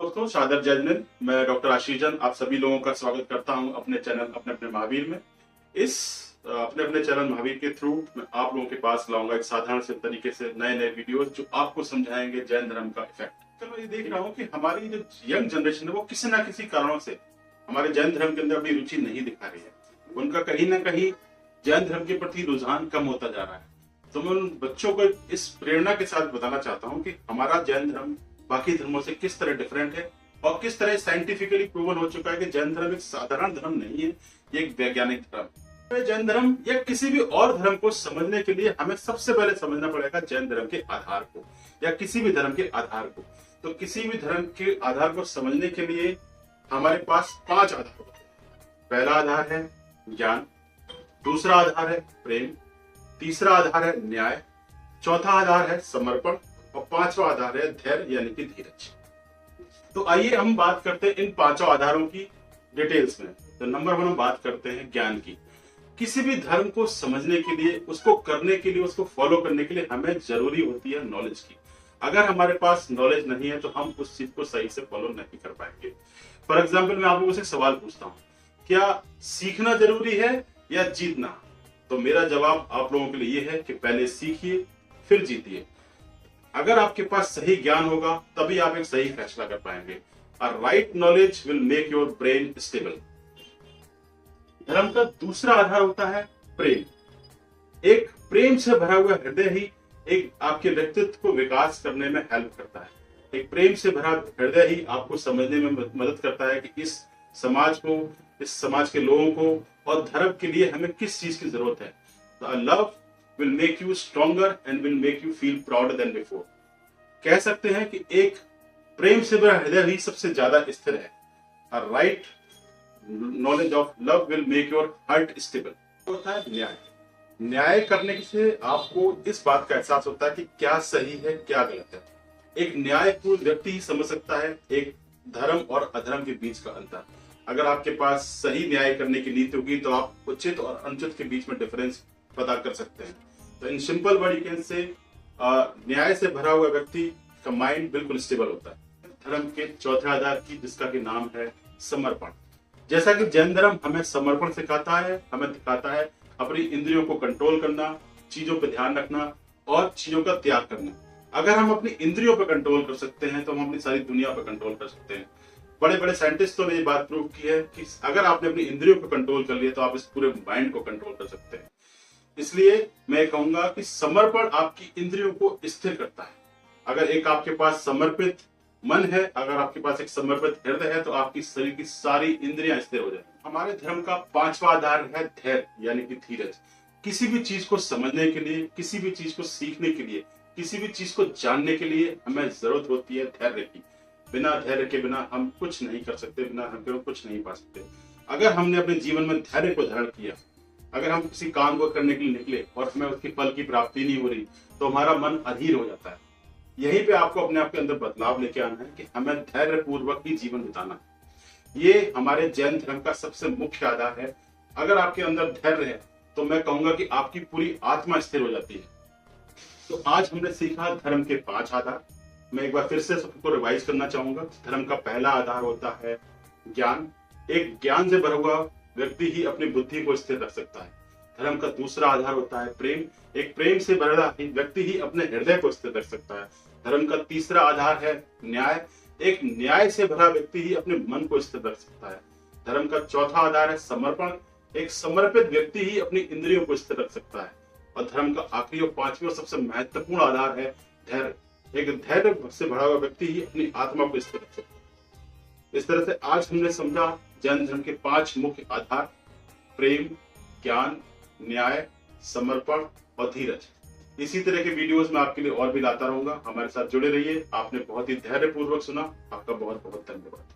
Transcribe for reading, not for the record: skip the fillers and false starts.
दोस्तों, सादर जय हिंद। मैं डॉक्टर आशीष जैन आप सभी लोगों का स्वागत करता हूं अपने चैनल अपने अपने महावीर में। इस अपने अपने चैनल महावीर के थ्रू मैं आप लोगों के पास लाऊंगा एक साधारण से तरीके से नए नए वीडियोस जो आपको समझाएंगे जैन धर्म का इफेक्ट। तो मैं ये देख रहा हूँ कि हमारी जो यंग जनरेशन है वो किसी ना किसी कारणों से हमारे जैन धर्म के अंदर अपनी रुचि नहीं दिखा रही है। उनका कहीं ना कहीं जैन धर्म के प्रति रुझान कम होता जा रहा है। तो मैं उन बच्चों को इस प्रेरणा के साथ बताना चाहता हूँ कि हमारा जैन धर्म बाकी धर्मों से किस तरह डिफरेंट है और किस तरह साइंटिफिकली प्रूवन हो चुका है कि जैन धर्म एक साधारण धर्म नहीं है, ये एक वैज्ञानिक धर्म है। जैन धर्म या किसी भी और धर्म को समझने के लिए हमें सबसे पहले समझना पड़ेगा जैन धर्म के आधार को या किसी भी धर्म के आधार को। तो किसी भी धर्म के आधार को समझने के लिए हमारे पास 5 आधार होते हैं। पहला आधार है ज्ञान, दूसरा आधार है प्रेम, तीसरा आधार है न्याय, चौथा आधार है समर्पण और पांचवा आधार है धैर्य यानी कि धीरज। तो आइए हम बात करते हैं इन पांचों आधारों की डिटेल्स में। तो नंबर 1 हम बात करते हैं ज्ञान की। किसी भी धर्म को समझने के लिए, उसको करने के लिए, उसको फॉलो करने के लिए हमें जरूरी होती है नॉलेज की। अगर हमारे पास नॉलेज नहीं है तो हम उस चीज को सही से फॉलो नहीं कर पाएंगे। फॉर एग्जाम्पल मैं आप लोगों से सवाल पूछता हूँ, क्या सीखना जरूरी है या जीतना? तो मेरा जवाब आप लोगों के लिए यह है कि पहले सीखिए फिर जीतिए। अगर आपके पास सही ज्ञान होगा तभी आप एक सही फैसला कर पाएंगे। Right knowledge will make your brain stable. धर्म का दूसरा आधार होता है प्रेम। एक प्रेम से भरा हुआ हृदय ही एक आपके व्यक्तित्व को विकास करने में हेल्प करता है। एक प्रेम से भरा हृदय ही आपको समझने में मदद करता है कि इस समाज के लोगों को और धर्म के लिए हमें किस चीज की जरूरत है। Love will make you stronger and will make you feel prouder than before। कह सकते हैं कि एक प्रेम से भरा हृदय ही सबसे ज्यादा स्थिर है। A right knowledge of love will make your heart stable। होता है न्याय। न्याय करने से आपको इस बात का एहसास होता है कि क्या सही है क्या गलत है। एक न्यायपूर्ण व्यक्ति ही समझ सकता है एक धर्म और अधर्म के बीच का अंतर। अगर आपके पास सही न्याय करने की नीति होगी तो आप उचित और अनुचित के बीच में डिफरेंस पता कर सकते हैं। तो in simple word you can say न्याय से भरा हुआ व्यक्ति का माइंड बिल्कुल स्टेबल होता है। धर्म के चौथे आधार की जिसका कि नाम है समर्पण। जैसा कि जैन धर्म हमें समर्पण सिखाता है, हमें दिखाता है अपनी इंद्रियों को कंट्रोल करना, चीजों पर ध्यान रखना और चीजों का त्याग करना। अगर हम अपनी इंद्रियों पर कंट्रोल कर सकते हैं तो हम अपनी सारी दुनिया पर कंट्रोल कर सकते हैं। बड़े बड़े साइंटिस्टों ने ये बात प्रूव की है कि अगर आपने अपनी इंद्रियों को कंट्रोल कर लिया तो आप इस पूरे माइंड को कंट्रोल कर सकते हैं। इसलिए मैं कहूंगा कि समर्पण आपकी इंद्रियों को स्थिर करता है। अगर एक आपके पास समर्पित मन है, अगर आपके पास एक समर्पित हृदय है तो आपकी शरीर की सारी इंद्रियां स्थिर हो जाएंगी। हमारे धर्म का 5वां आधार है धैर्य यानी कि धीरज। किसी भी चीज को समझने के लिए, किसी भी चीज को सीखने के लिए, किसी भी चीज को जानने के लिए हमें जरूरत होती है धैर्य की। बिना धैर्य के बिना हम कुछ नहीं कर सकते, बिना हम कुछ नहीं पा सकते। अगर हमने अपने जीवन में धैर्य को धारण किया, अगर हम किसी काम को करने के लिए निकले और हमें उसकी फल की प्राप्ति नहीं हो रही तो हमारा मन अधीर हो जाता है। यहीं पे आपको अपने आप के अंदर बदलाव लेके आना है कि हमें धैर्य पूर्वक ही जीवन बिताना है। ये हमारे जैन धर्म का सबसे मुख्य आधार है। अगर आपके अंदर धैर्य है तो मैं कहूंगा कि आपकी पूरी आत्मा स्थिर हो जाती है। तो आज हमने सीखा धर्म के 5 आधार। मैं एक बार फिर से सबको रिवाइज करना चाहूंगा। धर्म का पहला आधार होता है ज्ञान। एक ज्ञान से भरा हुआ व्यक्ति ही अपनी बुद्धि को स्थिर रख सकता है। धर्म का दूसरा आधार होता है प्रेम। एक प्रेम से भरा व्यक्ति ही अपने हृदय को स्थिर रख सकता है। धर्म का तीसरा आधार है न्याय। एक न्याय से भरा व्यक्ति ही अपने मन को स्थिर रख सकता है। धर्म का चौथा आधार है समर्पण। एक समर्पित व्यक्ति ही अपनी इंद्रियों को स्थिर रख सकता है। और धर्म का आखिरी और 5वां सबसे महत्वपूर्ण आधार है धैर्य। एक धैर्य से भरा हुआ व्यक्ति ही अपनी आत्मा को स्थिर रख सकता है। इस तरह से आज हमने समझा जैन धर्म के 5 मुख्य आधार: प्रेम, ज्ञान, न्याय, समर्पण और धीरज। इसी तरह के वीडियोस मैं आपके लिए और भी लाता रहूंगा। हमारे साथ जुड़े रहिए। आपने बहुत ही धैर्यपूर्वक सुना। आपका बहुत बहुत धन्यवाद।